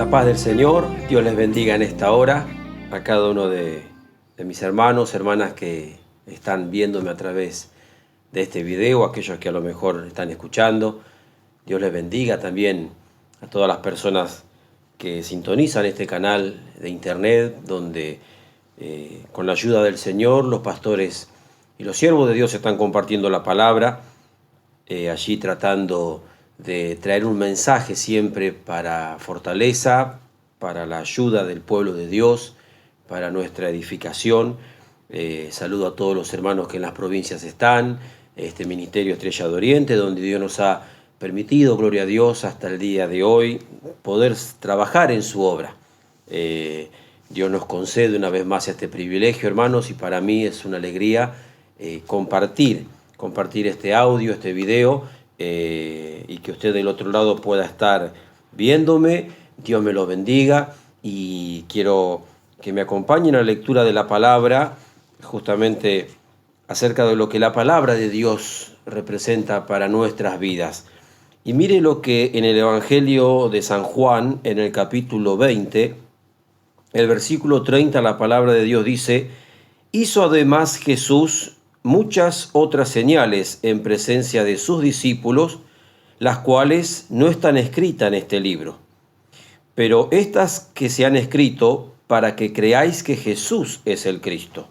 La paz del Señor, Dios les bendiga en esta hora a cada uno de mis hermanos, hermanas que están viéndome a través de este video, aquellos que a lo mejor están escuchando. Dios les bendiga también a todas las personas que sintonizan este canal de internet, donde con la ayuda del Señor los pastores y los siervos de Dios están compartiendo la palabra, allí tratando de traer un mensaje siempre para fortaleza, para la ayuda del pueblo de Dios, para nuestra edificación. Saludo a todos los hermanos que en las provincias están, este Ministerio Estrella de Oriente, donde Dios nos ha permitido, gloria a Dios, hasta el día de hoy, poder trabajar en su obra. Dios nos concede una vez más este privilegio, hermanos, y para mí es una alegría compartir este audio, este video, y que usted del otro lado pueda estar viéndome. Dios me lo bendiga y quiero que me acompañen a la lectura de la palabra, justamente acerca de lo que la palabra de Dios representa para nuestras vidas. Y mire lo que en el Evangelio de San Juan, en el capítulo 20, el versículo 30, la palabra de Dios dice: hizo además Jesús muchas otras señales en presencia de sus discípulos, las cuales no están escritas en este libro. Pero estas que se han escrito para que creáis que Jesús es el Cristo,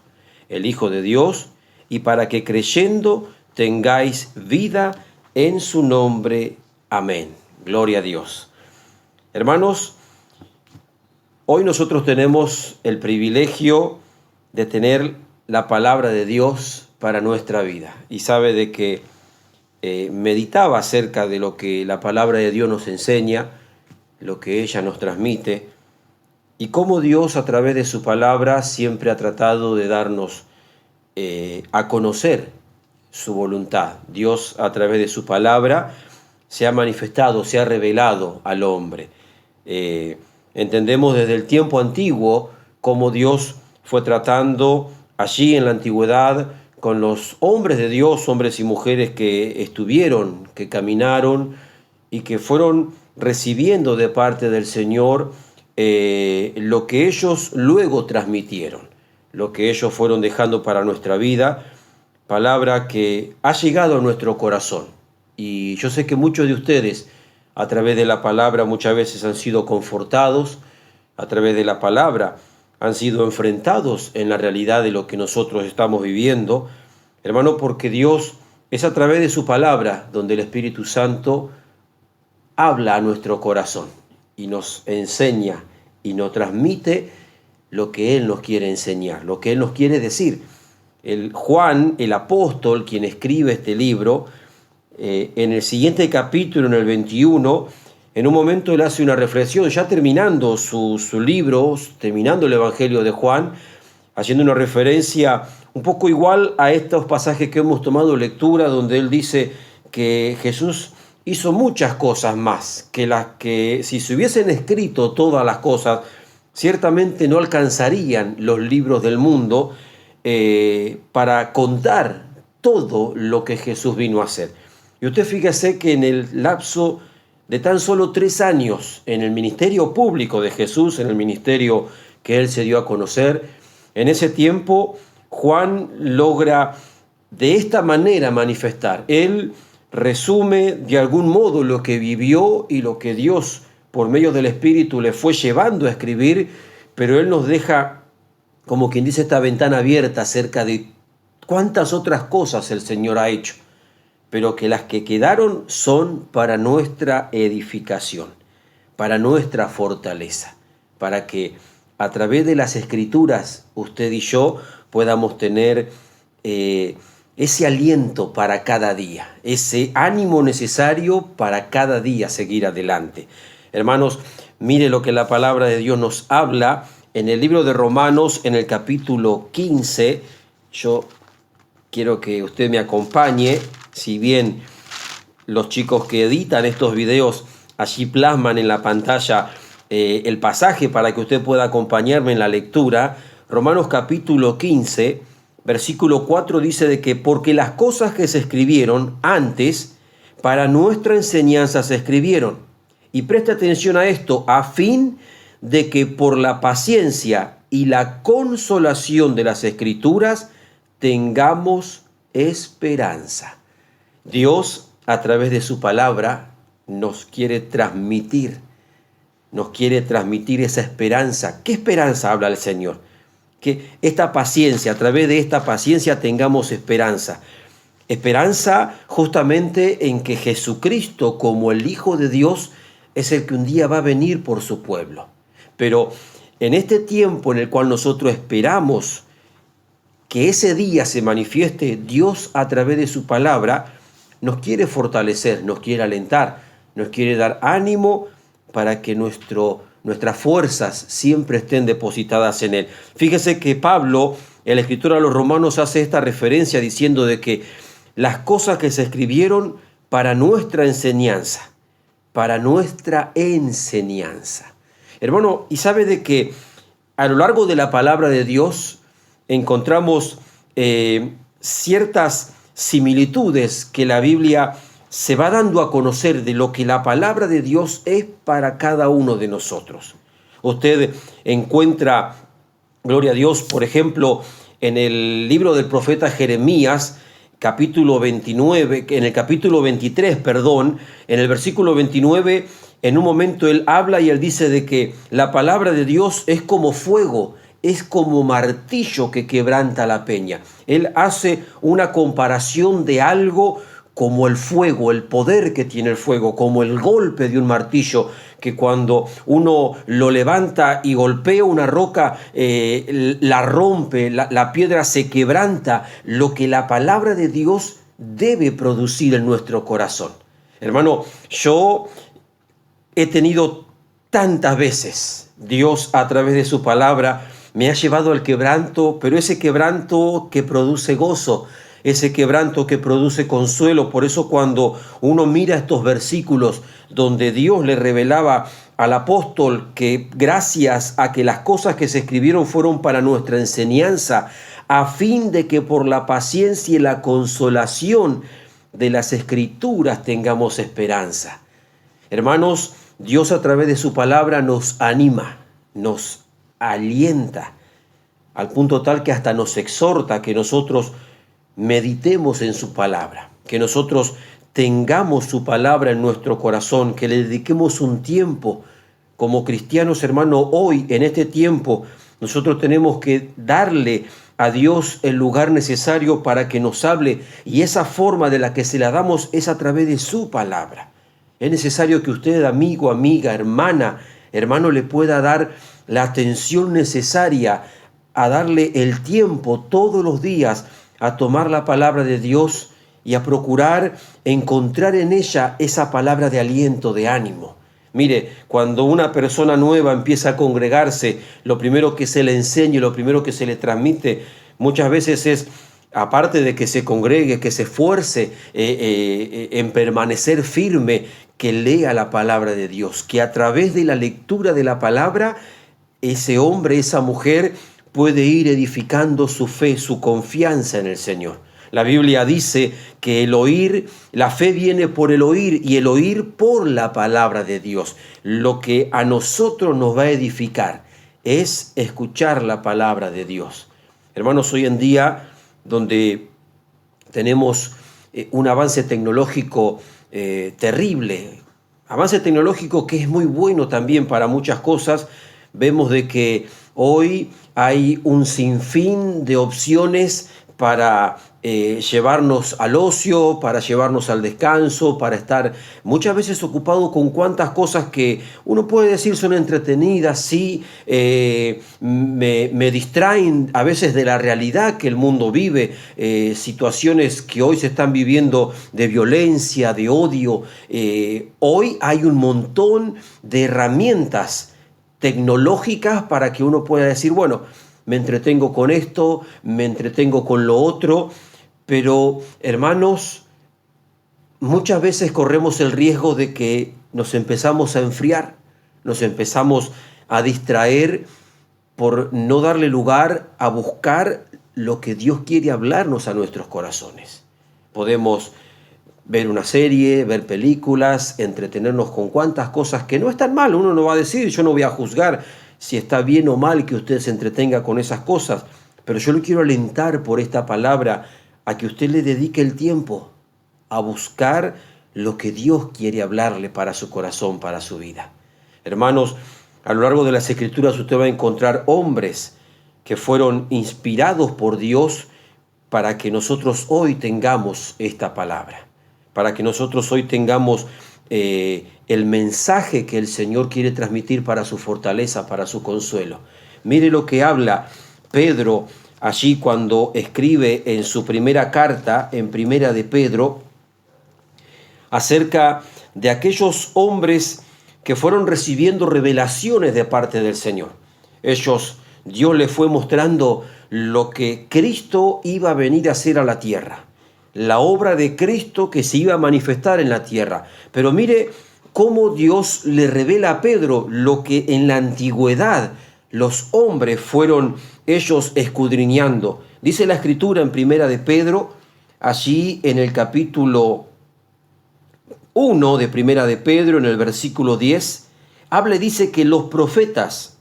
el Hijo de Dios, y para que creyendo tengáis vida en su nombre. Amén. Gloria a Dios. Hermanos, hoy nosotros tenemos el privilegio de tener la palabra de Dios para nuestra vida. Y sabe de que meditaba acerca de lo que la palabra de Dios nos enseña, lo que ella nos transmite, y cómo Dios a través de su palabra siempre ha tratado de darnos a conocer su voluntad. Dios a través de su palabra se ha manifestado, se ha revelado al hombre. Entendemos desde el tiempo antiguo cómo Dios fue tratando allí en la antigüedad con los hombres de Dios, hombres y mujeres que estuvieron, que caminaron y que fueron recibiendo de parte del Señor lo que ellos luego transmitieron, lo que ellos fueron dejando para nuestra vida, palabra que ha llegado a nuestro corazón. Y yo sé que muchos de ustedes a través de la palabra muchas veces han sido confortados, a través de la palabra han sido enfrentados en la realidad de lo que nosotros estamos viviendo, hermano, porque Dios es a través de su palabra donde el Espíritu Santo habla a nuestro corazón y nos enseña y nos transmite lo que Él nos quiere enseñar, lo que Él nos quiere decir. Juan, el apóstol, quien escribe este libro, en el siguiente capítulo, en el 21, en un momento él hace una reflexión, ya terminando su libro, terminando el Evangelio de Juan, haciendo una referencia un poco igual a estos pasajes que hemos tomado lectura, donde él dice que Jesús hizo muchas cosas más, que las que si se hubiesen escrito todas las cosas, ciertamente no alcanzarían los libros del mundo para contar todo lo que Jesús vino a hacer. Y usted fíjese que en el lapso de tan solo 3 años en el ministerio público de Jesús, en el ministerio que Él se dio a conocer, en ese tiempo Juan logra de esta manera manifestar. Él resume de algún modo lo que vivió y lo que Dios por medio del Espíritu le fue llevando a escribir, pero Él nos deja, como quien dice, esta ventana abierta acerca de cuántas otras cosas el Señor ha hecho, pero que las que quedaron son para nuestra edificación, para nuestra fortaleza, para que a través de las Escrituras usted y yo podamos tener ese aliento para cada día, ese ánimo necesario para cada día seguir adelante. Hermanos, mire lo que la palabra de Dios nos habla en el libro de Romanos, en el capítulo 15. Yo quiero que usted me acompañe. Si bien los chicos que editan estos videos allí plasman en la pantalla el pasaje para que usted pueda acompañarme en la lectura, Romanos capítulo 15, versículo 4 dice de que porque las cosas que se escribieron antes para nuestra enseñanza se escribieron, Y presta atención a esto, a fin de que por la paciencia y la consolación de las Escrituras tengamos esperanza. Dios, a través de su palabra, nos quiere transmitir esa esperanza. ¿Qué esperanza habla el Señor? Que esta paciencia, a través de esta paciencia tengamos esperanza. Esperanza justamente en que Jesucristo, como el Hijo de Dios, es el que un día va a venir por su pueblo. Pero en este tiempo en el cual nosotros esperamos que ese día se manifieste, Dios a través de su palabra nos quiere fortalecer, nos quiere alentar, nos quiere dar ánimo para que nuestras fuerzas siempre estén depositadas en Él. Fíjese que Pablo, el escritor a los Romanos, hace esta referencia diciendo de que las cosas que se escribieron para nuestra enseñanza, Hermano, y sabe de que a lo largo de la palabra de Dios encontramos ciertas similitudes que la Biblia se va dando a conocer de lo que la palabra de Dios es para cada uno de nosotros. Usted encuentra, gloria a Dios, por ejemplo, en el libro del profeta Jeremías, capítulo 29, en el capítulo 23, en el versículo 29, en un momento él habla y él dice de que la palabra de Dios es como fuego, es como martillo que quebranta la peña. Él hace una comparación de algo como el fuego, el poder que tiene el fuego, como el golpe de un martillo, que cuando uno lo levanta y golpea una roca, la rompe, la piedra se quebranta, lo que la palabra de Dios debe producir en nuestro corazón. Hermano, yo he tenido tantas veces, Dios a través de su palabra me ha llevado al quebranto, pero ese quebranto que produce gozo, ese quebranto que produce consuelo. Por eso cuando uno mira estos versículos donde Dios le revelaba al apóstol que gracias a que las cosas que se escribieron fueron para nuestra enseñanza, a fin de que por la paciencia y la consolación de las Escrituras tengamos esperanza. Hermanos, Dios a través de su palabra nos anima, nos alienta, al punto tal que hasta nos exhorta que nosotros meditemos en su palabra, que nosotros tengamos su palabra en nuestro corazón, que le dediquemos un tiempo como cristianos. Hermano, hoy en este tiempo nosotros tenemos que darle a Dios el lugar necesario para que nos hable, y esa forma de la que se la damos es a través de su palabra. Es necesario que usted, amigo, amiga, hermano, le pueda dar la atención necesaria, a darle el tiempo todos los días a tomar la palabra de Dios y a procurar encontrar en ella esa palabra de aliento, de ánimo. Mire, cuando una persona nueva empieza a congregarse, lo primero que se le enseña, lo primero que se le transmite muchas veces es, aparte de que se congregue, que se esfuerce en permanecer firme, que lea la palabra de Dios, que a través de la lectura de la palabra, ese hombre, esa mujer puede ir edificando su fe, su confianza en el Señor. La Biblia dice que la fe viene por el oír, y el oír por la palabra de Dios. Lo que a nosotros nos va a edificar es escuchar la palabra de Dios. Hermanos, hoy en día, donde tenemos un avance tecnológico terrible, avance tecnológico que es muy bueno también para muchas cosas, vemos de que hoy hay un sinfín de opciones para llevarnos al ocio, para llevarnos al descanso, para estar muchas veces ocupado con cuantas cosas que uno puede decir son entretenidas, sí, me distraen a veces de la realidad que el mundo vive, situaciones que hoy se están viviendo de violencia, de odio. Hoy hay un montón de herramientas tecnológicas para que uno pueda decir, bueno, me entretengo con esto, me entretengo con lo otro, pero hermanos, muchas veces corremos el riesgo de que nos empezamos a enfriar, nos empezamos a distraer por no darle lugar a buscar lo que Dios quiere hablarnos a nuestros corazones. Podemos ver una serie, ver películas, entretenernos con cuantas cosas que no están mal. Uno no va a decir, yo no voy a juzgar si está bien o mal que usted se entretenga con esas cosas, pero yo le quiero alentar por esta palabra a que usted le dedique el tiempo a buscar lo que Dios quiere hablarle para su corazón, para su vida. Hermanos, a lo largo de las Escrituras usted va a encontrar hombres que fueron inspirados por Dios para que nosotros hoy tengamos esta palabra, para que nosotros hoy tengamos el mensaje que el Señor quiere transmitir para su fortaleza, para su consuelo. Mire lo que habla Pedro allí cuando escribe en su primera carta, en Primera de Pedro, acerca de aquellos hombres que fueron recibiendo revelaciones de parte del Señor. Dios les fue mostrando lo que Cristo iba a venir a hacer a la tierra, la obra de Cristo que se iba a manifestar en la tierra. Pero mire cómo Dios le revela a Pedro lo que en la antigüedad los hombres fueron ellos escudriñando. Dice la Escritura en Primera de Pedro, allí en el capítulo 1 de Primera de Pedro, en el versículo 10, dice que los profetas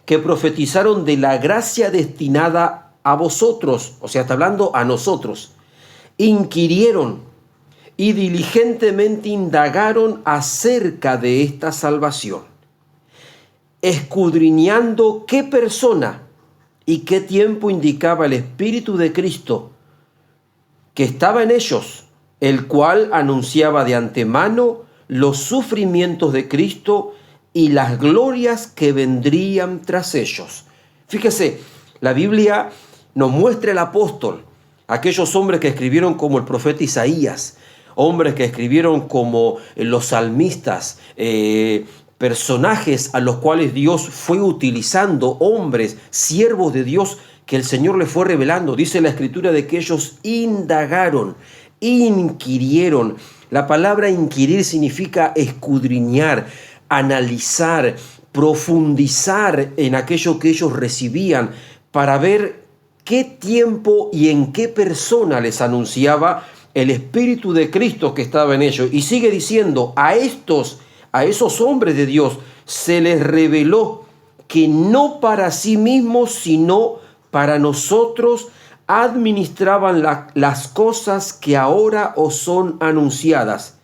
que profetizaron de la gracia destinada a vosotros, o sea, está hablando a nosotros, inquirieron y diligentemente indagaron acerca de esta salvación, escudriñando qué persona y qué tiempo indicaba el Espíritu de Cristo que estaba en ellos, el cual anunciaba de antemano los sufrimientos de Cristo y las glorias que vendrían tras ellos. Fíjese, la Biblia nos muestra el apóstol, aquellos hombres que escribieron como el profeta Isaías, hombres que escribieron como los salmistas, personajes a los cuales Dios fue utilizando, hombres, siervos de Dios que el Señor les fue revelando. Dice la Escritura de que ellos indagaron, inquirieron. La palabra inquirir significa escudriñar, analizar, profundizar en aquello que ellos recibían para ver qué tiempo y en qué persona les anunciaba el Espíritu de Cristo que estaba en ellos. Y sigue diciendo, a esos hombres de Dios se les reveló que no para sí mismos, sino para nosotros administraban las cosas que ahora os son anunciadas,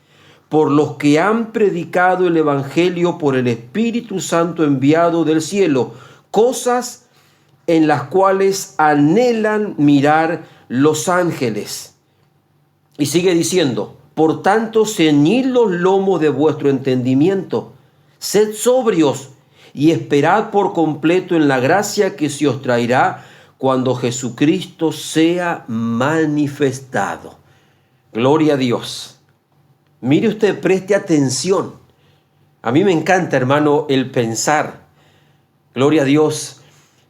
por los que han predicado el Evangelio por el Espíritu Santo enviado del cielo, cosas en las cuales anhelan mirar los ángeles. Y sigue diciendo, por tanto, ceñid los lomos de vuestro entendimiento, sed sobrios y esperad por completo en la gracia que se os traerá cuando Jesucristo sea manifestado. Gloria a Dios. Mire usted, preste atención. A mí me encanta, hermano, el pensar, gloria a Dios,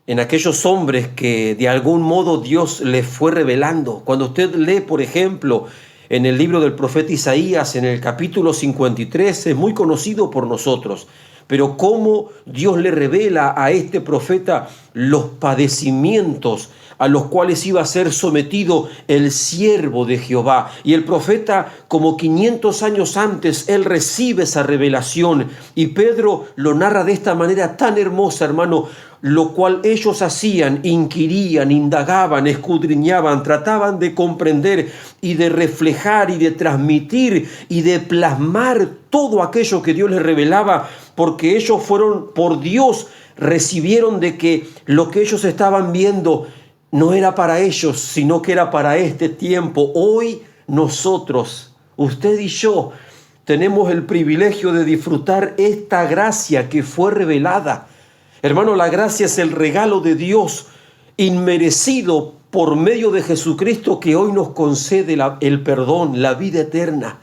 en aquellos hombres que de algún modo Dios les fue revelando. Cuando usted lee, por ejemplo, en el libro del profeta Isaías, en el capítulo 53, es muy conocido por nosotros, pero cómo Dios le revela a este profeta los padecimientos a los cuales iba a ser sometido el siervo de Jehová. Y el profeta, como 500 años antes, él recibe esa revelación. Y Pedro lo narra de esta manera tan hermosa, hermano, lo cual ellos hacían, inquirían, indagaban, escudriñaban, trataban de comprender y de reflejar y de transmitir y de plasmar todo aquello que Dios les revelaba, porque ellos fueron por Dios, recibieron de que lo que ellos estaban viendo no era para ellos, sino que era para este tiempo. Hoy nosotros, usted y yo, tenemos el privilegio de disfrutar esta gracia que fue revelada. Hermano, la gracia es el regalo de Dios inmerecido por medio de Jesucristo, que hoy nos concede el perdón, la vida eterna.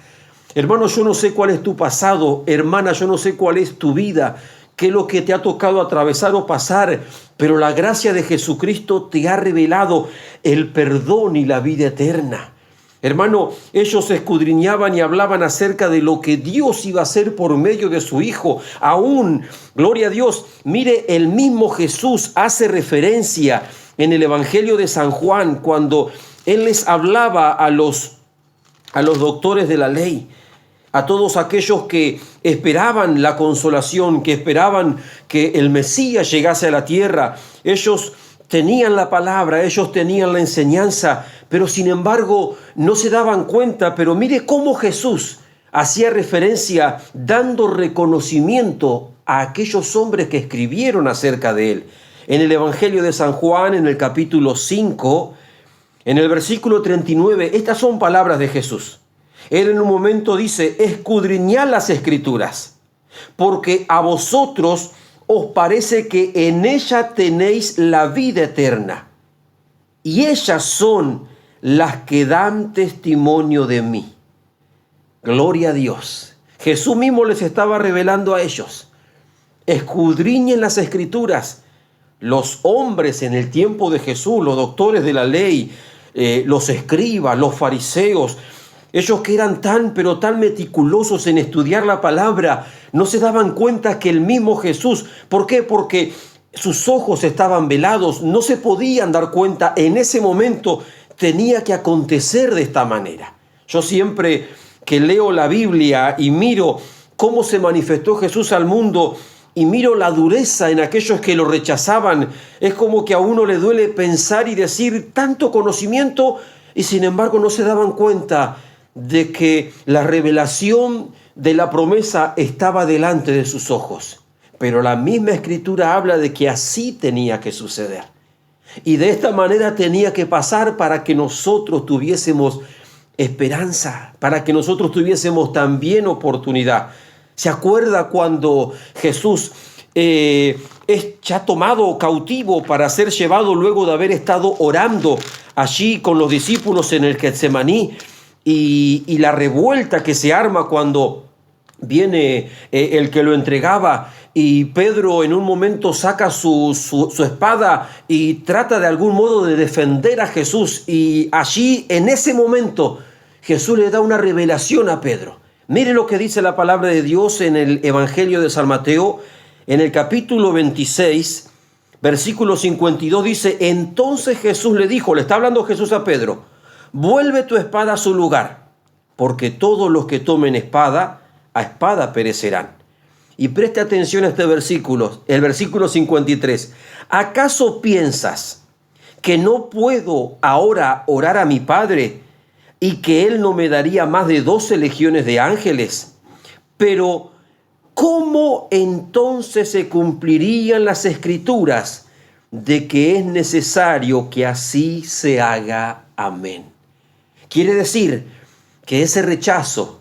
Hermano, yo no sé cuál es tu pasado. Hermana, yo no sé cuál es tu vida, qué es lo que te ha tocado atravesar o pasar, pero la gracia de Jesucristo te ha revelado el perdón y la vida eterna. Hermano, ellos escudriñaban y hablaban acerca de lo que Dios iba a hacer por medio de su Hijo. Aún, gloria a Dios, mire, el mismo Jesús hace referencia en el Evangelio de San Juan cuando Él les hablaba a los a los doctores de la ley, a todos aquellos que esperaban la consolación, que esperaban que el Mesías llegase a la tierra. Ellos tenían la palabra, ellos tenían la enseñanza, pero sin embargo no se daban cuenta. Pero mire cómo Jesús hacía referencia dando reconocimiento a aquellos hombres que escribieron acerca de él. En el Evangelio de San Juan, en el capítulo 5, en el versículo 39, estas son palabras de Jesús. Él en un momento dice: escudriñad las Escrituras, porque a vosotros os parece que en ella tenéis la vida eterna, y ellas son las que dan testimonio de mí. Gloria a Dios. Jesús mismo les estaba revelando a ellos: escudriñen las Escrituras. Los hombres en el tiempo de Jesús, los doctores de la ley, los escribas, los fariseos, ellos que eran tan meticulosos en estudiar la palabra, no se daban cuenta que el mismo Jesús, ¿por qué? Porque sus ojos estaban velados, no se podían dar cuenta. En ese momento tenía que acontecer de esta manera. Yo siempre que leo la Biblia y miro cómo se manifestó Jesús al mundo y miro la dureza en aquellos que lo rechazaban, es como que a uno le duele pensar y decir tanto conocimiento, y sin embargo no se daban cuenta de que la revelación de la promesa estaba delante de sus ojos. Pero la misma Escritura habla de que así tenía que suceder. Y de esta manera tenía que pasar para que nosotros tuviésemos esperanza, para que nosotros tuviésemos también oportunidad. ¿Se acuerda cuando Jesús es ya tomado cautivo para ser llevado luego de haber estado orando allí con los discípulos en el Getsemaní? Y la revuelta que se arma cuando viene el que lo entregaba, y Pedro en un momento saca su espada y trata de algún modo de defender a Jesús, y allí en ese momento Jesús le da una revelación a Pedro. Mire lo que dice la palabra de Dios en el Evangelio de San Mateo, en el capítulo 26, versículo 52, dice: entonces Jesús le dijo, le está hablando Jesús a Pedro: vuelve tu espada a su lugar, porque todos los que tomen espada, a espada perecerán. Y preste atención a este versículo, el versículo 53. ¿Acaso piensas que no puedo ahora orar a mi Padre y que Él no me daría más de 12 legiones de ángeles? Pero ¿cómo entonces se cumplirían las Escrituras de que es necesario que así se haga? Amén. Quiere decir que ese rechazo,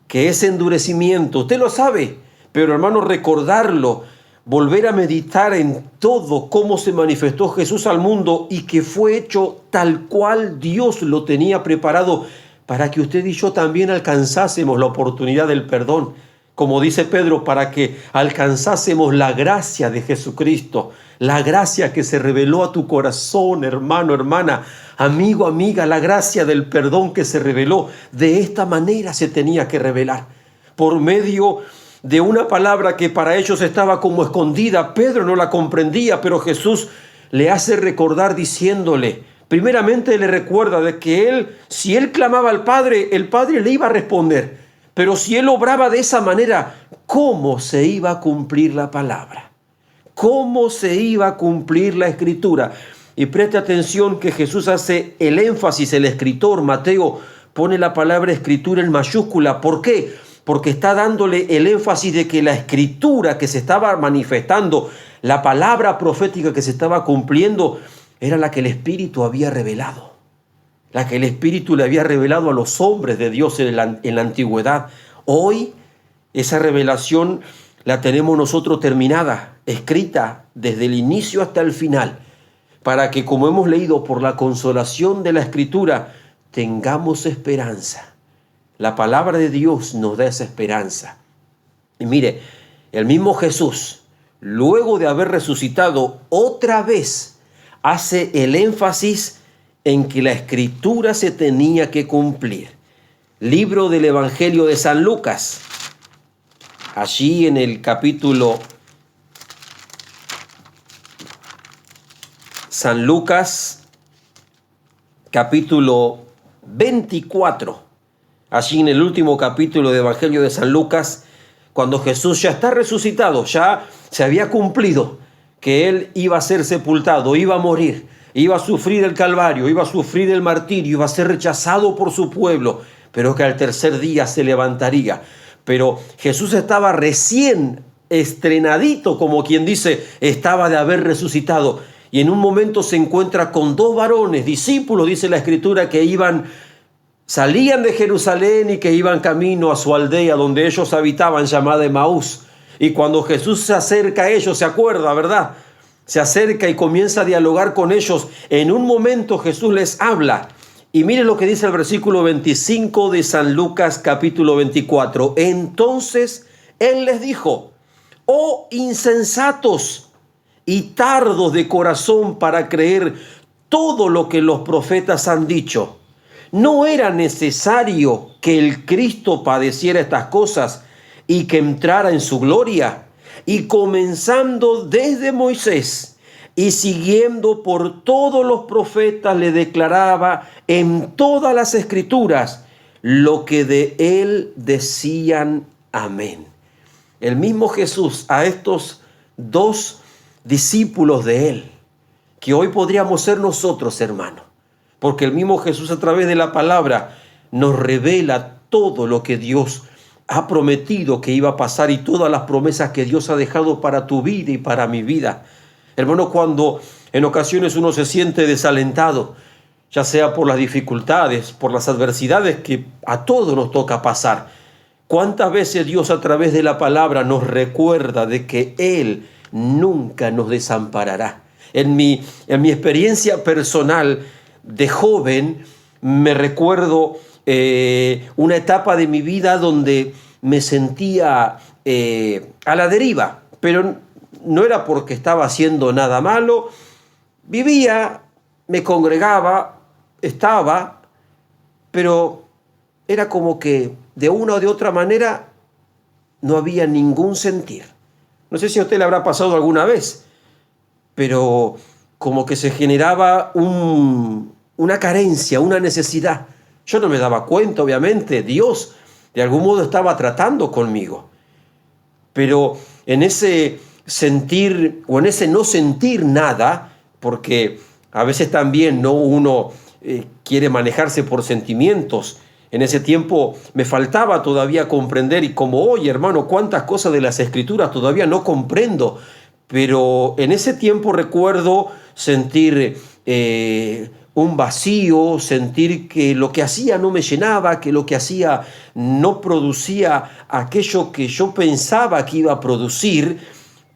que ese endurecimiento, usted lo sabe, pero hermano, recordarlo, volver a meditar en todo cómo se manifestó Jesús al mundo y que fue hecho tal cual Dios lo tenía preparado para que usted y yo también alcanzásemos la oportunidad del perdón. Como dice Pedro, para que alcanzásemos la gracia de Jesucristo, la gracia que se reveló a tu corazón, hermano, hermana, amigo, amiga, la gracia del perdón que se reveló. De esta manera se tenía que revelar, por medio de una palabra que para ellos estaba como escondida. Pedro no la comprendía, pero Jesús le hace recordar diciéndole, primeramente le recuerda de que él, si él clamaba al Padre, el Padre le iba a responder. Pero si él obraba de esa manera, ¿cómo se iba a cumplir la palabra? ¿Cómo se iba a cumplir la Escritura? Y preste atención que Jesús hace el énfasis, el escritor Mateo pone la palabra Escritura en mayúscula. ¿Por qué? Porque está dándole el énfasis de que la Escritura que se estaba manifestando, la palabra profética que se estaba cumpliendo, era la que el Espíritu había revelado. La que el Espíritu le había revelado a los hombres de Dios en la antigüedad. Hoy esa revelación la tenemos nosotros terminada, escrita desde el inicio hasta el final, para que, como hemos leído, por la consolación de la Escritura, tengamos esperanza. La palabra de Dios nos da esa esperanza. Y mire, el mismo Jesús, luego de haber resucitado, otra vez hace el énfasis en que la Escritura se tenía que cumplir. Libro del Evangelio de San Lucas. Allí en el capítulo San Lucas, capítulo 24, allí en el último capítulo del Evangelio de San Lucas, cuando Jesús ya está resucitado, ya se había cumplido que Él iba a ser sepultado, iba a morir, iba a sufrir el Calvario, iba a sufrir el martirio, iba a ser rechazado por su pueblo, pero que al tercer día se levantaría. Pero Jesús estaba recién estrenadito, como quien dice, estaba de haber resucitado. Y en un momento se encuentra con dos varones, discípulos, dice la Escritura, que salían de Jerusalén y que iban camino a su aldea donde ellos habitaban, llamada Emaús. Y cuando Jesús se acerca a ellos, se acuerda, ¿verdad? Se acerca y comienza a dialogar con ellos. En un momento Jesús les habla. Y miren lo que dice el versículo 25 de San Lucas capítulo 24. Entonces Él les dijo: oh insensatos y tardos de corazón para creer todo lo que los profetas han dicho. ¿No era necesario que el Cristo padeciera estas cosas y que entrara en su gloria? Y comenzando desde Moisés y siguiendo por todos los profetas, le declaraba en todas las Escrituras lo que de él decían. Amén. El mismo Jesús a estos dos discípulos de él, que hoy podríamos ser nosotros, hermanos, porque el mismo Jesús a través de la palabra nos revela todo lo que Dios ha prometido que iba a pasar y todas las promesas que Dios ha dejado para tu vida y para mi vida. Hermano, cuando en ocasiones uno se siente desalentado, ya sea por las dificultades, por las adversidades que a todos nos toca pasar, ¿cuántas veces Dios a través de la palabra nos recuerda de que Él nunca nos desamparará? En mi experiencia personal de joven, me recuerdo una etapa de mi vida donde me sentía a la deriva, pero no era porque estaba haciendo nada malo. Vivía, me congregaba, estaba, pero era como que de una o de otra manera no había ningún sentir. No sé si a usted le habrá pasado alguna vez, pero como que se generaba una carencia, una necesidad. Yo no me daba cuenta, obviamente. Dios de algún modo estaba tratando conmigo. Pero en ese sentir o en ese no sentir nada, porque a veces también uno quiere manejarse por sentimientos. En ese tiempo me faltaba todavía comprender, y como hoy, hermano, cuántas cosas de las Escrituras todavía no comprendo. Pero en ese tiempo recuerdo sentir un vacío, sentir que lo que hacía no me llenaba, que lo que hacía no producía aquello que yo pensaba que iba a producir,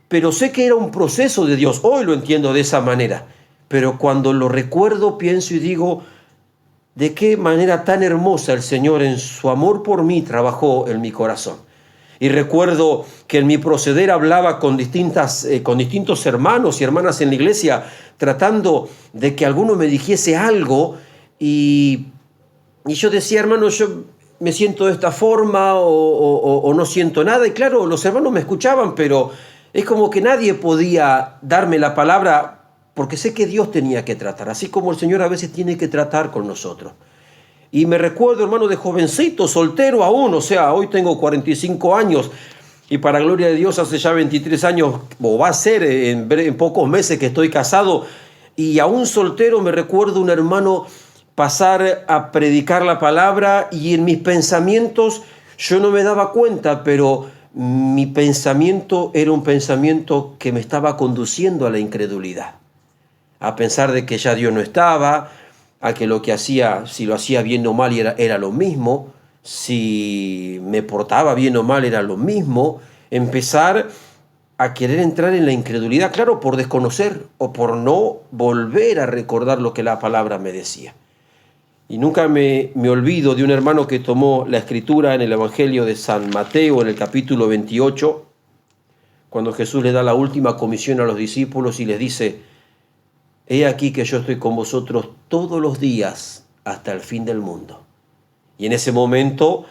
pero sé que era un proceso de Dios. Hoy lo entiendo de esa manera, pero cuando lo recuerdo pienso y digo, de qué manera tan hermosa el Señor en su amor por mí trabajó en mi corazón. Y recuerdo que en mi proceder hablaba con distintos hermanos y hermanas en la iglesia, tratando de que alguno me dijese algo, y yo decía, hermano, yo me siento de esta forma o no siento nada. Y claro, los hermanos me escuchaban, pero es como que nadie podía darme la palabra, porque sé que Dios tenía que tratar, así como el Señor a veces tiene que tratar con nosotros. Y me recuerdo, hermano, de jovencito, soltero aún, o sea, hoy tengo 45 años y para gloria de Dios hace ya 23 años, o va a ser en pocos meses que estoy casado, y aún soltero me recuerdo un hermano pasar a predicar la palabra y en mis pensamientos yo no me daba cuenta, pero mi pensamiento era un pensamiento que me estaba conduciendo a la incredulidad, a pensar de que ya Dios no estaba, a que lo que hacía, si lo hacía bien o mal era lo mismo, si me portaba bien o mal era lo mismo, empezar a querer entrar en la incredulidad, claro, por desconocer o por no volver a recordar lo que la palabra me decía. Y nunca me olvido de un hermano que tomó la escritura en el Evangelio de San Mateo, en el capítulo 28, cuando Jesús le da la última comisión a los discípulos y les dice: he aquí que yo estoy con vosotros todos los días hasta el fin del mundo. Y en ese momento,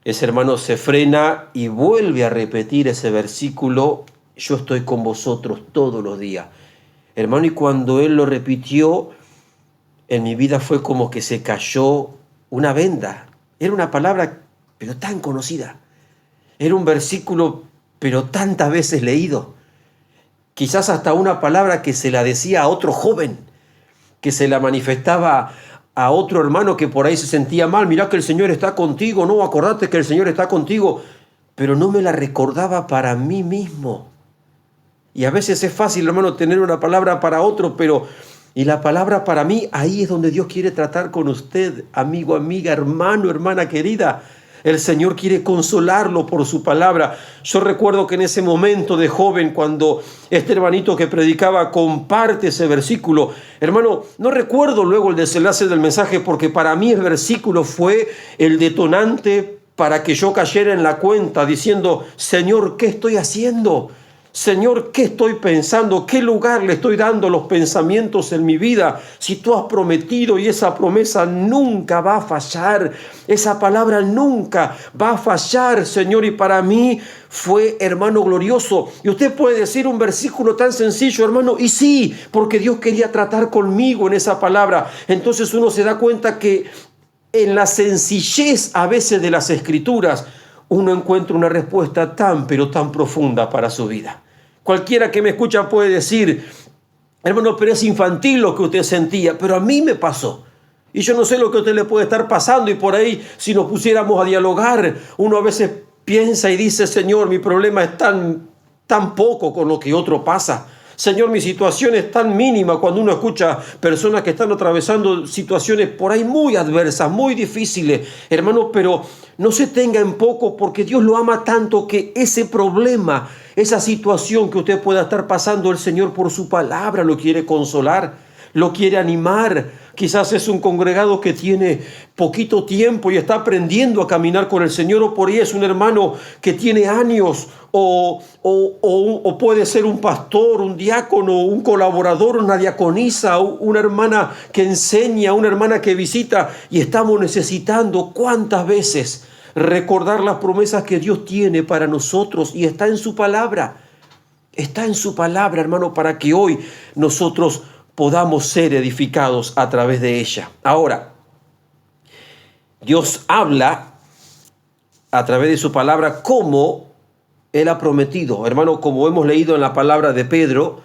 ese hermano se frena y vuelve a repetir ese versículo: yo estoy con vosotros todos los días. Hermano, y cuando él lo repitió, en mi vida fue como que se cayó una venda. Era una palabra, pero tan conocida. Era un versículo, pero tantas veces leído. Quizás hasta una palabra que se la decía a otro joven, que se la manifestaba a otro hermano que por ahí se sentía mal. Mirá que el Señor está contigo, no, acordate que el Señor está contigo. Pero no me la recordaba para mí mismo. Y a veces es fácil, hermano, tener una palabra para otro, pero y la palabra para mí, ahí es donde Dios quiere tratar con usted, amigo, amiga, hermano, hermana querida. El Señor quiere consolarlo por su palabra. Yo recuerdo que en ese momento de joven, cuando este hermanito que predicaba comparte ese versículo, hermano, no recuerdo luego el desenlace del mensaje, porque para mí el versículo fue el detonante para que yo cayera en la cuenta diciendo, Señor, ¿qué estoy haciendo? Señor, ¿qué estoy pensando? ¿Qué lugar le estoy dando a los pensamientos en mi vida? Si tú has prometido y esa promesa nunca va a fallar, esa palabra nunca va a fallar, Señor. Y para mí fue, hermano, glorioso. Y usted puede decir un versículo tan sencillo, hermano, y sí, porque Dios quería tratar conmigo en esa palabra. Entonces uno se da cuenta que en la sencillez a veces de las Escrituras, uno encuentra una respuesta tan, pero tan profunda para su vida. Cualquiera que me escucha puede decir, hermano, pero es infantil lo que usted sentía, pero a mí me pasó. Y yo no sé lo que a usted le puede estar pasando, y por ahí, si nos pusiéramos a dialogar, uno a veces piensa y dice, Señor, mi problema es tan poco con lo que otro pasa. Señor, mi situación es tan mínima. Cuando uno escucha personas que están atravesando situaciones por ahí muy adversas, muy difíciles, hermano, pero no se tenga en poco, porque Dios lo ama tanto que ese problema, esa situación que usted pueda estar pasando, el Señor por su palabra lo quiere consolar, lo quiere animar. Quizás es un congregado que tiene poquito tiempo y está aprendiendo a caminar con el Señor, o por ahí es un hermano que tiene años, o puede ser un pastor, un diácono, un colaborador, una diaconisa, una hermana que enseña, una hermana que visita, y estamos necesitando cuántas veces recordar las promesas que Dios tiene para nosotros, y está en su palabra. Está en su palabra, hermano, para que hoy nosotros podamos ser edificados a través de ella. Ahora, Dios habla a través de su palabra como Él ha prometido. Hermano, como hemos leído en la palabra de Pedro,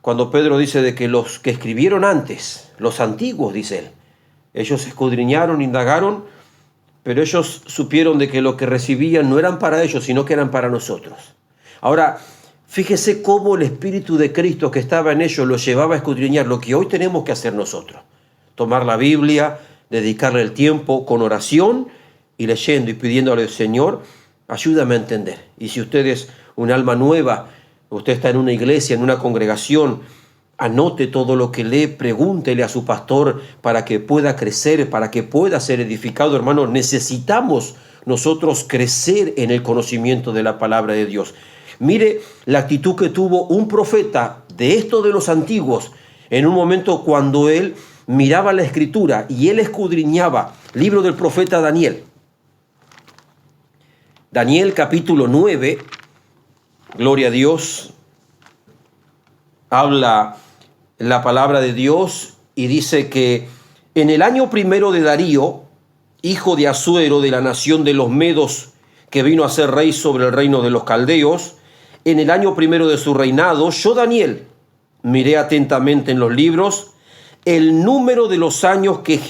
cuando Pedro dice de que los que escribieron antes, los antiguos, dice él, ellos escudriñaron, indagaron, pero ellos supieron de que lo que recibían no eran para ellos, sino que eran para nosotros. Ahora, fíjese cómo el Espíritu de Cristo que estaba en ellos los llevaba a escudriñar lo que hoy tenemos que hacer nosotros. Tomar la Biblia, dedicarle el tiempo con oración y leyendo y pidiéndole al Señor, ayúdame a entender. Y si usted es un alma nueva, usted está en una iglesia, en una congregación, anote todo lo que lee, pregúntele a su pastor para que pueda crecer, para que pueda ser edificado. Hermano, necesitamos nosotros crecer en el conocimiento de la palabra de Dios. Mire la actitud que tuvo un profeta de esto de los antiguos en un momento cuando él miraba la Escritura y él escudriñaba. Libro del profeta Daniel. Daniel capítulo 9, gloria a Dios, habla la palabra de Dios y dice que en el año primero de Darío, hijo de Asuero, de la nación de los Medos, que vino a ser rey sobre el reino de los caldeos, en el año primero de su reinado, yo, Daniel, miré atentamente en los libros el número de los años que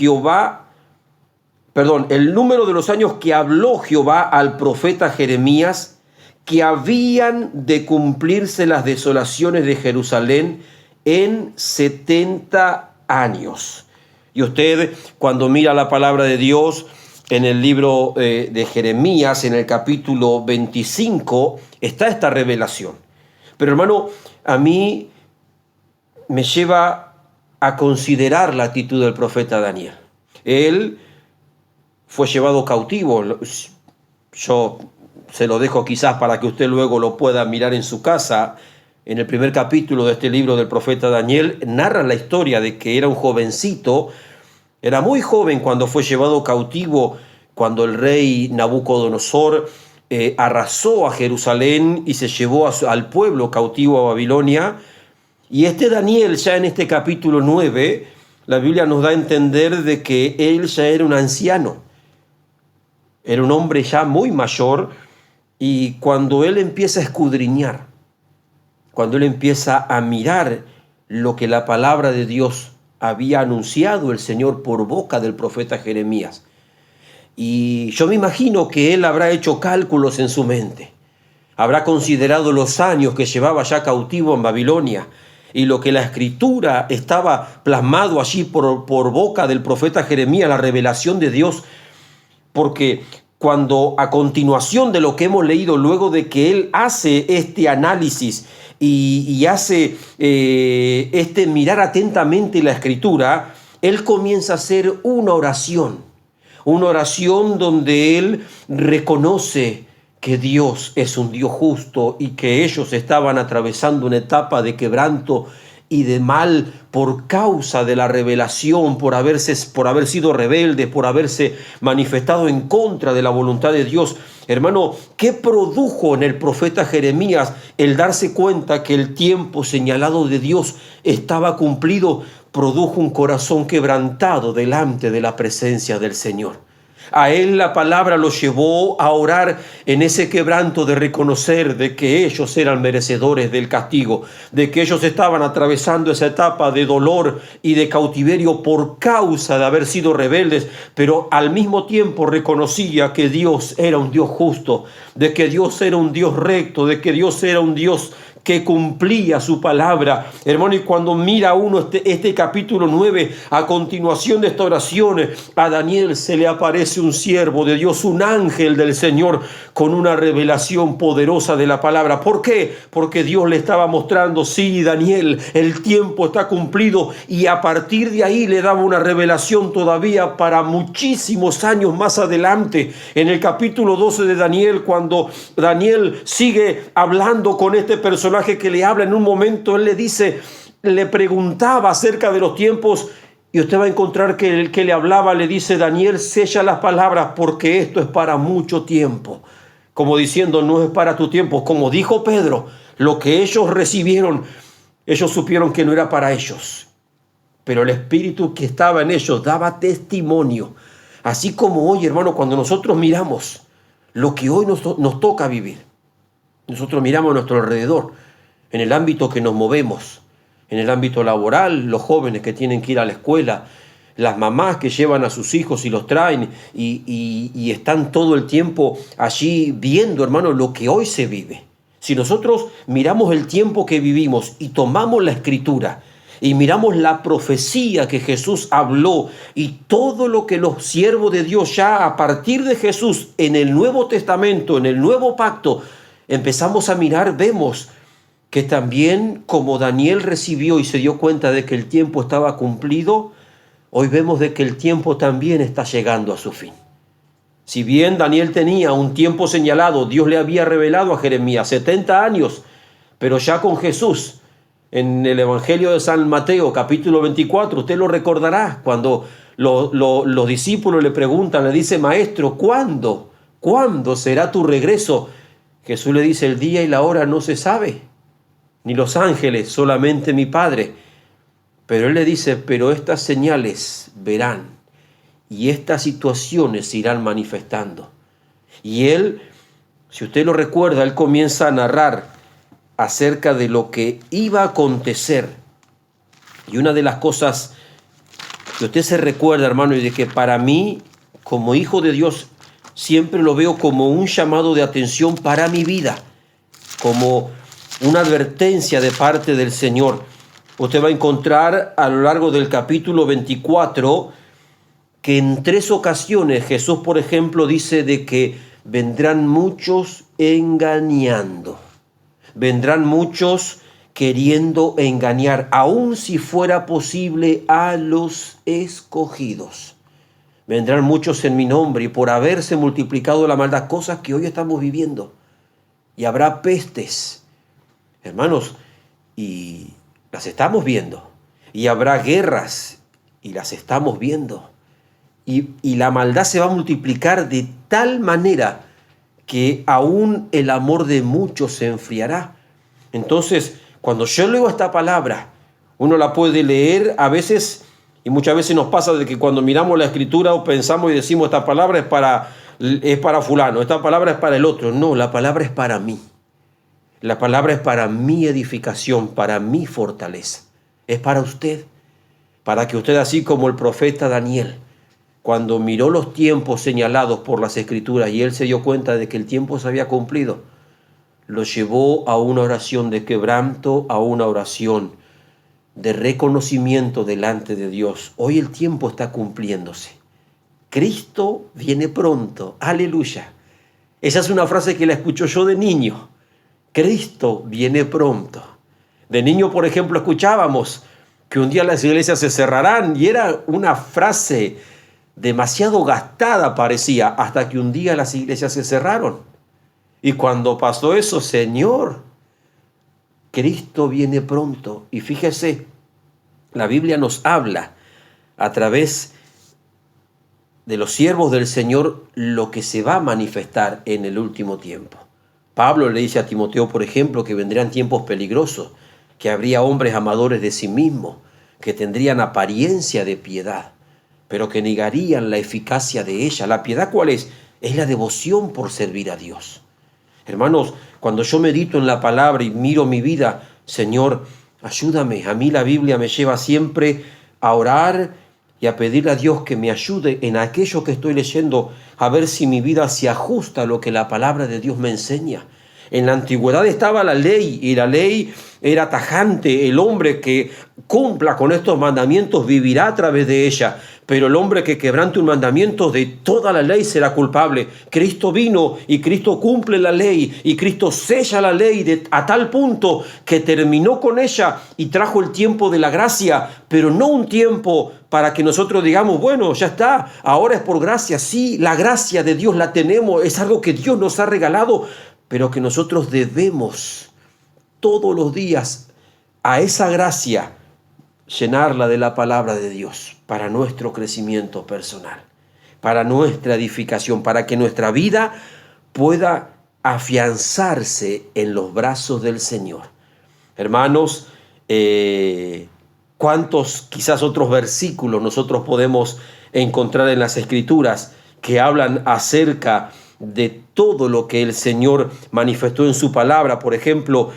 habló Jehová al profeta Jeremías, que habían de cumplirse las desolaciones de Jerusalén en 70 años. Y usted, cuando mira la palabra de Dios en el libro de Jeremías, en el capítulo 25, está esta revelación. Pero hermano, a mí me lleva a considerar la actitud del profeta Daniel. Él fue llevado cautivo. Yo se lo dejo quizás para que usted luego lo pueda mirar en su casa. En el primer capítulo de este libro del profeta Daniel, narra la historia de que era un jovencito. Era muy joven cuando fue llevado cautivo, cuando el rey Nabucodonosor arrasó a Jerusalén y se llevó al pueblo cautivo a Babilonia. Y este Daniel, ya en este capítulo 9, la Biblia nos da a entender de que él ya era un anciano. Era un hombre ya muy mayor, y cuando él empieza a escudriñar, cuando él empieza a mirar lo que la palabra de Dios había anunciado el Señor por boca del profeta Jeremías, y yo me imagino que él habrá hecho cálculos en su mente, habrá considerado los años que llevaba ya cautivo en Babilonia y lo que la escritura estaba plasmado allí por boca del profeta Jeremías, la revelación de Dios, porque cuando a continuación de lo que hemos leído, luego de que él hace este análisis y hace este mirar atentamente la escritura, él comienza a hacer una oración donde él reconoce que Dios es un Dios justo y que ellos estaban atravesando una etapa de quebranto y de mal por causa de la revelación, por haber sido rebeldes, por haberse manifestado en contra de la voluntad de Dios. Hermano, ¿qué produjo en el profeta Jeremías el darse cuenta que el tiempo señalado de Dios estaba cumplido? Produjo un corazón quebrantado delante de la presencia del Señor. A él la palabra lo llevó a orar en ese quebranto de reconocer de que ellos eran merecedores del castigo, de que ellos estaban atravesando esa etapa de dolor y de cautiverio por causa de haber sido rebeldes, pero al mismo tiempo reconocía que Dios era un Dios justo, de que Dios era un Dios recto, de que Dios era un Dios que cumplía su palabra. Hermano, y cuando mira uno este capítulo 9, a continuación de esta oración, a Daniel se le aparece un siervo de Dios, un ángel del Señor, con una revelación poderosa de la palabra. ¿Por qué? Porque Dios le estaba mostrando, sí, Daniel, el tiempo está cumplido, y a partir de ahí le daba una revelación todavía para muchísimos años más adelante. En el capítulo 12 de Daniel, cuando Daniel sigue hablando con este personaje que le habla en un momento, él le preguntaba acerca de los tiempos, y usted va a encontrar que el que le hablaba le dice: Daniel, sella las palabras porque esto es para mucho tiempo. Como diciendo, no es para tu tiempo. Como dijo Pedro, lo que ellos recibieron, ellos supieron que no era para ellos, pero el Espíritu que estaba en ellos daba testimonio. Así como hoy, hermano, cuando nosotros miramos lo que hoy nos toca vivir, nosotros miramos a nuestro alrededor, en el ámbito que nos movemos, en el ámbito laboral, los jóvenes que tienen que ir a la escuela, las mamás que llevan a sus hijos y los traen y están todo el tiempo allí viendo, hermano, lo que hoy se vive. Si nosotros miramos el tiempo que vivimos y tomamos la escritura y miramos la profecía que Jesús habló y todo lo que los siervos de Dios ya a partir de Jesús en el Nuevo Testamento, en el Nuevo Pacto, empezamos a mirar, vemos que también como Daniel recibió y se dio cuenta de que el tiempo estaba cumplido, hoy vemos de que el tiempo también está llegando a su fin. Si bien Daniel tenía un tiempo señalado, Dios le había revelado a Jeremías 70 años, pero ya con Jesús, en el Evangelio de San Mateo, capítulo 24, usted lo recordará, cuando los discípulos le preguntan, le dice: Maestro, ¿cuándo será tu regreso? Jesús le dice: el día y la hora no se sabe, ni los ángeles, solamente mi Padre. Pero él le dice: pero estas señales verán y estas situaciones se irán manifestando. Y él, si usted lo recuerda, él comienza a narrar acerca de lo que iba a acontecer. Y una de las cosas que usted se recuerda, hermano, y de que para mí, como hijo de Dios, siempre lo veo como un llamado de atención para mi vida, como una advertencia de parte del Señor. Usted va a encontrar a lo largo del capítulo 24 que en 3 ocasiones Jesús, por ejemplo, dice de que vendrán muchos engañando. Vendrán muchos queriendo engañar, aun si fuera posible, a los escogidos. Vendrán muchos en mi nombre y por haberse multiplicado la maldad, cosas que hoy estamos viviendo. Y habrá pestes, hermanos, y las estamos viendo. Y habrá guerras y las estamos viendo. Y la maldad se va a multiplicar de tal manera que aún el amor de muchos se enfriará. Entonces, cuando yo leo esta palabra, uno la puede leer a veces, y muchas veces nos pasa de que cuando miramos la Escritura o pensamos y decimos esta palabra es para es para fulano, esta palabra es para el otro. No, la palabra es para mí. La palabra es para mi edificación, para mi fortaleza. Es para usted, para que usted, así como el profeta Daniel, cuando miró los tiempos señalados por las Escrituras y él se dio cuenta de que el tiempo se había cumplido, lo llevó a una oración de quebranto, a una oración de reconocimiento delante de Dios. Hoy el tiempo está cumpliéndose. Cristo viene pronto. Aleluya. Esa es una frase que la escucho yo de niño. Cristo viene pronto. De niño, por ejemplo, escuchábamos que un día las iglesias se cerrarán y era una frase demasiado gastada, parecía, hasta que un día las iglesias se cerraron. Y cuando pasó eso, Señor, Cristo viene pronto. Y fíjese, la Biblia nos habla a través de los siervos del Señor lo que se va a manifestar en el último tiempo. Pablo le dice a Timoteo, por ejemplo, que vendrían tiempos peligrosos, que habría hombres amadores de sí mismos, que tendrían apariencia de piedad, pero que negarían la eficacia de ella. ¿La piedad cuál es? Es la devoción por servir a Dios. Hermanos, cuando yo medito en la palabra y miro mi vida, Señor, ayúdame. A mí la Biblia me lleva siempre a orar y a pedirle a Dios que me ayude en aquello que estoy leyendo, a ver si mi vida se ajusta a lo que la palabra de Dios me enseña. En la antigüedad estaba la ley y la ley era tajante. El hombre que cumpla con estos mandamientos vivirá a través de ella, pero el hombre que quebrante un mandamiento de toda la ley será culpable. Cristo vino y Cristo cumple la ley y Cristo sella la ley a tal punto que terminó con ella y trajo el tiempo de la gracia, pero no un tiempo para que nosotros digamos, bueno, ya está, ahora es por gracia. Sí, la gracia de Dios la tenemos, es algo que Dios nos ha regalado, pero que nosotros debemos todos los días a esa gracia llenarla de la palabra de Dios para nuestro crecimiento personal, para nuestra edificación, para que nuestra vida pueda afianzarse en los brazos del Señor. Hermanos, ¿cuántos quizás otros versículos nosotros podemos encontrar en las Escrituras que hablan acerca de todo lo que el Señor manifestó en su palabra? Por ejemplo,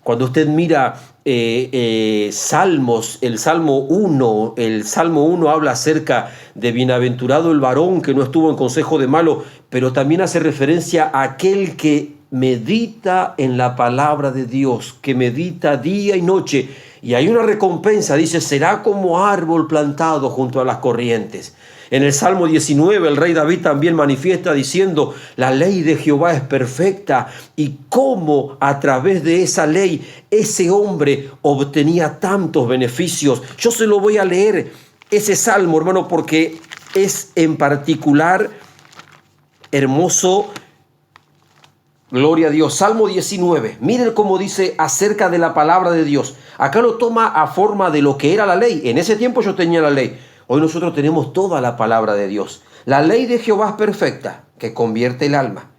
cuando usted mira Salmos, el Salmo 1 habla acerca de bienaventurado el varón que no estuvo en consejo de malo, pero también hace referencia a aquel que medita en la palabra de Dios, que medita día y noche, y hay una recompensa, dice, será como árbol plantado junto a las corrientes. En el Salmo 19 el rey David también manifiesta diciendo, la ley de Jehová es perfecta, y cómo a través de esa ley ese hombre obtenía tantos beneficios. Yo se lo voy a leer, ese salmo, hermano, porque es en particular hermoso. Gloria a Dios. Salmo 19. Miren cómo dice acerca de la palabra de Dios. Acá lo toma a forma de lo que era la ley. En ese tiempo yo tenía la ley. Hoy nosotros tenemos toda la palabra de Dios. La ley de Jehová es perfecta, que convierte el alma.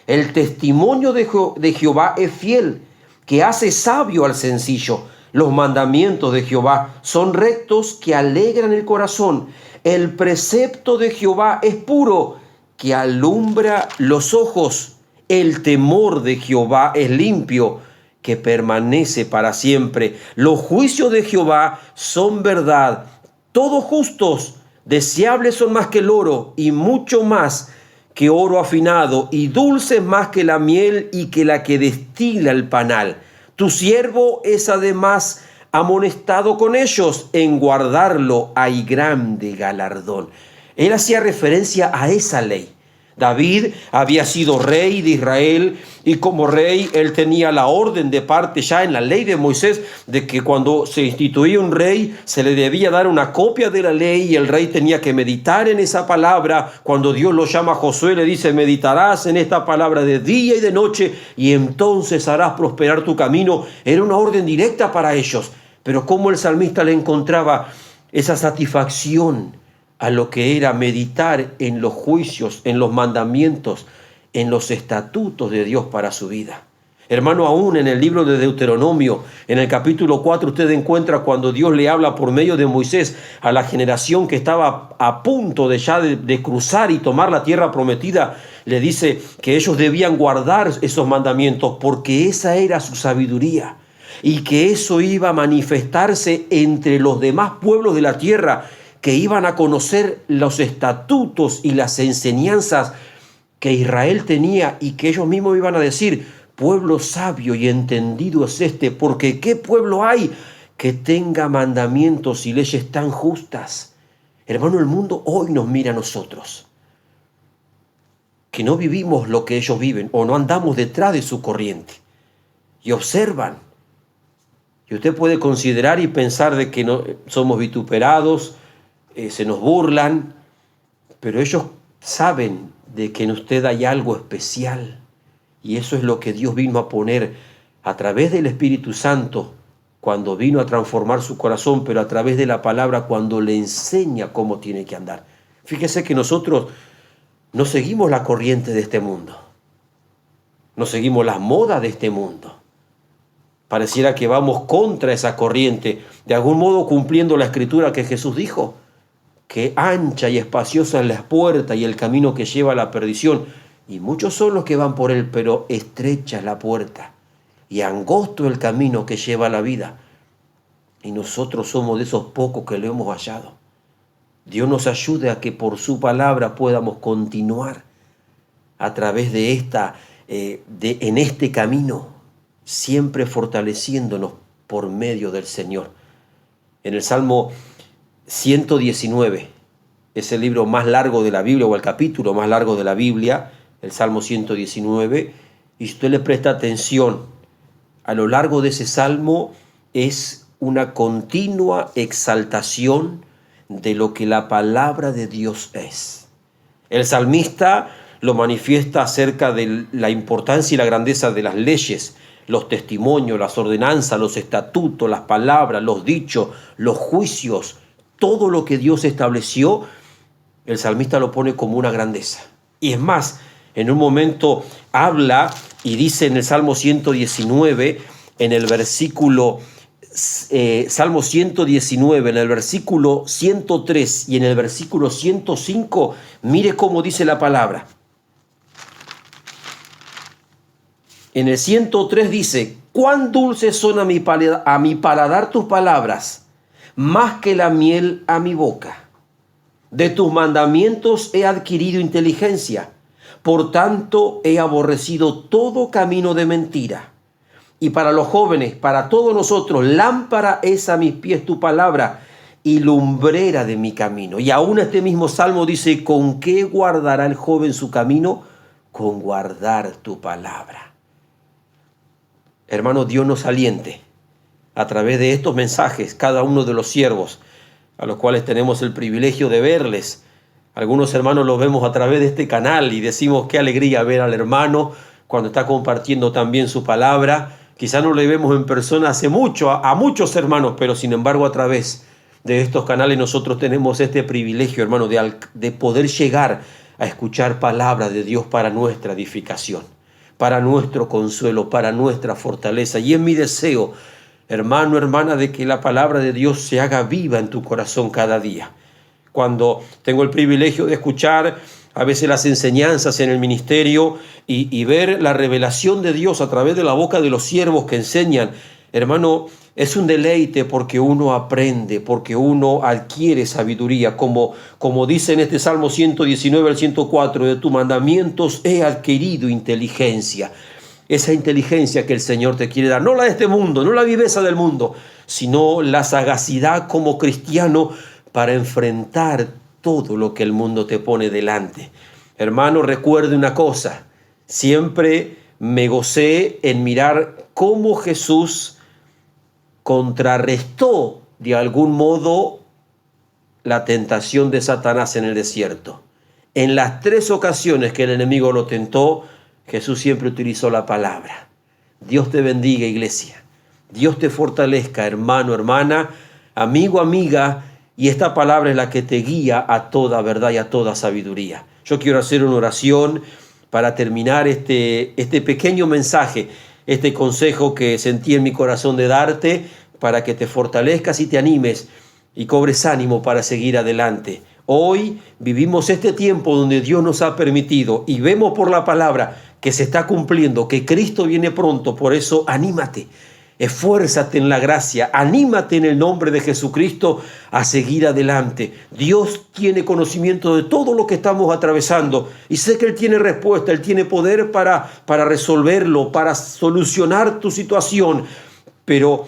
El testimonio de Jehová es fiel, que hace sabio al sencillo. Los mandamientos de Jehová son rectos, que alegran el corazón. El precepto de Jehová es puro, que alumbra los ojos. El temor de Jehová es limpio, que permanece para siempre. Los juicios de Jehová son verdad, todos justos. Deseables son más que el oro, y mucho más que oro afinado, y dulces más que la miel y que la que destila el panal. Tu siervo es además amonestado con ellos, en guardarlo hay grande galardón. Él hacía referencia a esa ley. David había sido rey de Israel y como rey él tenía la orden de parte ya en la ley de Moisés de que cuando se instituía un rey se le debía dar una copia de la ley y el rey tenía que meditar en esa palabra. Cuando Dios lo llama a Josué le dice, meditarás en esta palabra de día y de noche y entonces harás prosperar tu camino. Era una orden directa para ellos, pero cómo el salmista le encontraba esa satisfacción a lo que era meditar en los juicios, en los mandamientos, en los estatutos de Dios para su vida. Hermano, aún en el libro de Deuteronomio, en el capítulo 4, usted encuentra cuando Dios le habla por medio de Moisés a la generación que estaba a punto de cruzar y tomar la tierra prometida. Le dice que ellos debían guardar esos mandamientos porque esa era su sabiduría y que eso iba a manifestarse entre los demás pueblos de la tierra, que iban a conocer los estatutos y las enseñanzas que Israel tenía y que ellos mismos iban a decir: pueblo sabio y entendido es este, porque ¿qué pueblo hay que tenga mandamientos y leyes tan justas? Hermano, el mundo hoy nos mira a nosotros, que no vivimos lo que ellos viven o no andamos detrás de su corriente, y observan. Y usted puede considerar y pensar de que no somos vituperados, se nos burlan, pero ellos saben de que en usted hay algo especial. Y eso es lo que Dios vino a poner a través del Espíritu Santo cuando vino a transformar su corazón, pero a través de la palabra cuando le enseña cómo tiene que andar. Fíjese que nosotros no seguimos la corriente de este mundo, no seguimos las modas de este mundo. Pareciera que vamos contra esa corriente, de algún modo cumpliendo la escritura que Jesús dijo, que ancha y espaciosa es la puerta y el camino que lleva a la perdición, y muchos son los que van por él, pero estrecha es la puerta y angosto el camino que lleva a la vida. Y nosotros somos de esos pocos que lo hemos hallado. Dios nos ayude a que por su palabra podamos continuar a través de en este camino, siempre fortaleciéndonos por medio del Señor. En el Salmo 119, es el libro más largo de la Biblia, o el capítulo más largo de la Biblia, el Salmo 119, y si usted le presta atención, a lo largo de ese salmo es una continua exaltación de lo que la palabra de Dios es. El salmista lo manifiesta acerca de la importancia y la grandeza de las leyes, los testimonios, las ordenanzas, los estatutos, las palabras, los dichos, los juicios, todo lo que Dios estableció, el salmista lo pone como una grandeza. Y es más, en un momento habla y dice en el Salmo 119, en el versículo, Salmo 119, en el versículo 103 y en el versículo 105, mire cómo dice la palabra. En el 103 dice: cuán dulces son a mi paladar tus palabras, más que la miel a mi boca. De tus mandamientos he adquirido inteligencia, por tanto he aborrecido todo camino de mentira. Y para los jóvenes, para todos nosotros, lámpara es a mis pies tu palabra y lumbrera de mi camino. Y aún este mismo salmo dice: ¿con qué guardará el joven su camino? Con guardar tu palabra. Hermano, Dios nos aliente a través de estos mensajes, cada uno de los siervos, a los cuales tenemos el privilegio de verles. Algunos hermanos los vemos a través de este canal y decimos: qué alegría ver al hermano cuando está compartiendo también su palabra. Quizá no le vemos en persona hace mucho, a muchos hermanos, pero sin embargo a través de estos canales nosotros tenemos este privilegio, hermano, de poder llegar a escuchar palabras de Dios para nuestra edificación, para nuestro consuelo, para nuestra fortaleza. Y es mi deseo, hermano, hermana, de que la palabra de Dios se haga viva en tu corazón cada día. Cuando tengo el privilegio de escuchar a veces las enseñanzas en el ministerio y ver la revelación de Dios a través de la boca de los siervos que enseñan, hermano, es un deleite porque uno aprende, porque uno adquiere sabiduría, como dice en este Salmo 119 al 104, de tus mandamientos he adquirido inteligencia. Esa inteligencia que el Señor te quiere dar, no la de este mundo, no la viveza del mundo, sino la sagacidad como cristiano para enfrentar todo lo que el mundo te pone delante. Hermano, recuerde una cosa, siempre me gocé en mirar cómo Jesús contrarrestó de algún modo la tentación de Satanás en el desierto. En las 3 ocasiones que el enemigo lo tentó, Jesús siempre utilizó la palabra. Dios te bendiga, iglesia. Dios te fortalezca, hermano, hermana, amigo, amiga, y esta palabra es la que te guía a toda verdad y a toda sabiduría. Yo quiero hacer una oración para terminar este pequeño mensaje. este consejo que sentí en mi corazón de darte para que te fortalezcas y te animes y cobres ánimo para seguir adelante. Hoy vivimos este tiempo donde Dios nos ha permitido y vemos por la palabra que se está cumpliendo, que Cristo viene pronto. Por eso anímate, esfuérzate en la gracia, anímate en el nombre de Jesucristo a seguir adelante. Dios tiene conocimiento de todo lo que estamos atravesando y sé que Él tiene respuesta, Él tiene poder para resolverlo, para solucionar tu situación, pero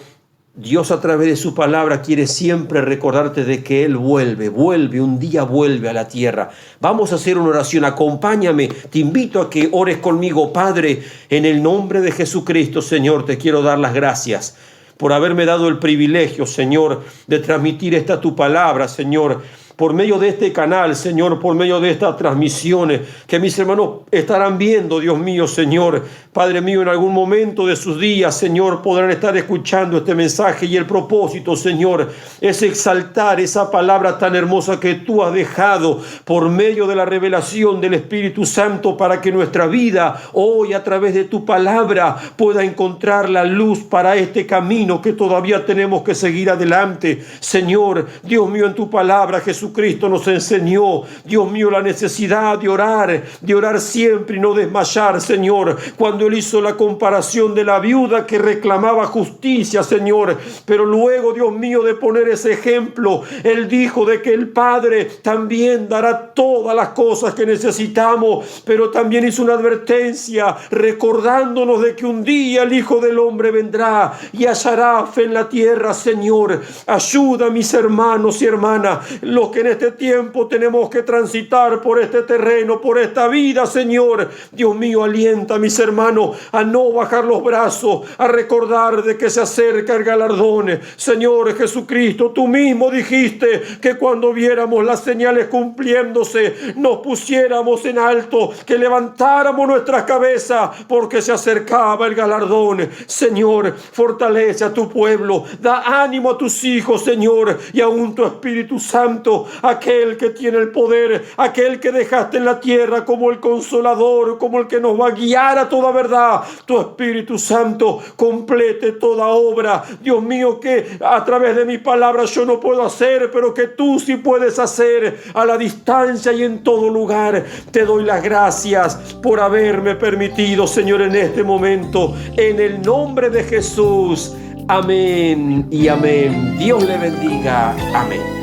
Dios a través de su palabra quiere siempre recordarte de que Él vuelve, un día vuelve a la tierra. Vamos a hacer una oración, acompáñame, te invito a que ores conmigo. Padre, en el nombre de Jesucristo, Señor, te quiero dar las gracias por haberme dado el privilegio, Señor, de transmitir esta tu palabra, Señor, por medio de este canal, Señor, por medio de estas transmisiones que mis hermanos estarán viendo, Dios mío, Señor, Padre mío, en algún momento de sus días, Señor, podrán estar escuchando este mensaje y el propósito, Señor, es exaltar esa palabra tan hermosa que tú has dejado por medio de la revelación del Espíritu Santo para que nuestra vida hoy a través de tu palabra pueda encontrar la luz para este camino que todavía tenemos que seguir adelante. Señor, Dios mío, en tu palabra, Jesucristo nos enseñó, Dios mío, la necesidad de orar siempre y no desmayar, Señor. Cuando Él hizo la comparación de la viuda que reclamaba justicia, Señor, pero luego, Dios mío, de poner ese ejemplo, Él dijo de que el Padre también dará todas las cosas que necesitamos, pero también hizo una advertencia recordándonos de que un día el Hijo del Hombre vendrá y hallará fe en la tierra. Señor, ayuda a mis hermanos y hermanas, los que en este tiempo tenemos que transitar por este terreno, por esta vida, Señor. Dios mío, alienta a mis hermanos a no bajar los brazos, a recordar de que se acerca el galardón. Señor Jesucristo, tú mismo dijiste que cuando viéramos las señales cumpliéndose, nos pusiéramos en alto, que levantáramos nuestras cabezas, porque se acercaba el galardón. Señor, fortalece a tu pueblo, da ánimo a tus hijos, Señor, y aún tu Espíritu Santo, aquel que tiene el poder, aquel que dejaste en la tierra como el consolador, como el que nos va a guiar a toda verdad. Tu Espíritu Santo complete toda obra, Dios mío, que a través de mi palabra yo no puedo hacer, pero que tú sí puedes hacer a la distancia y en todo lugar. Te doy las gracias por haberme permitido, Señor, en este momento, en el nombre de Jesús. Amén y amén. Dios le bendiga. Amén.